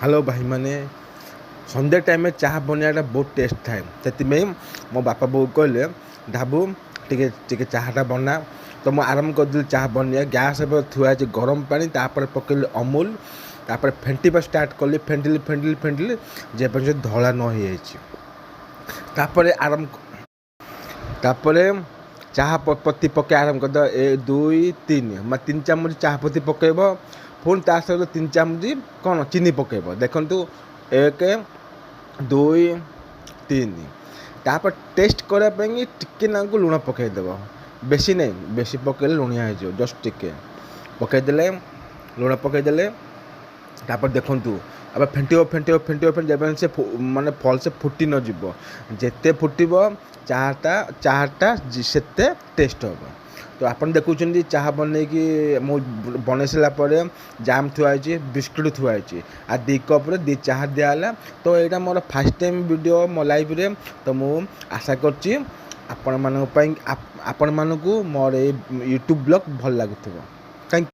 Hello भाई मैंने सन्ध्या time चाह बनवाटा बहुत टेस्ट थाए से मो बापा बो कहले ढाबू टे चाहटा बना तो मुझे आरंभ करदेली चाह बनवा गैस थुआ गरम पानी तापर पकड़ली अमूल तापर फेंटा स्टार्ट कली फेंटिली फेंटिली फेंटिली जेपर्यंत धला न हो तापर आरंभ तापर चाह पत्ती पके आरंभ कर दुई तीन मैं 3 चामच चाह पत्ती पकेब पुणी ता सहित 3 चामच कौन चीनी पकेब देखु 1 2 3 तापर टेस्ट करने टिके नाकु लुण पकईदेव बेसी नहीं बेसी पकड़े लुणिया हो जस्ट टिके पकईदे लुण पकईदे तापर देखु अब फेंटिब फेंटिब फेंटिब फेंट से माने फल से फुटी न जीव जिते फुटब चाहटा से टेस्ट हम तो आप देखुं चाह बन कि बन सारापर जाम थुआई बिस्कुट थुआई आ 2 कप्रे 2 चाह दिहला तो यहाँ मोर फास्ट टाइम वीडियो मो लाइफ रे तो मु आशा करची आपण मानक मोर यूट्यूब ब्लॉग भल लगुथिबो।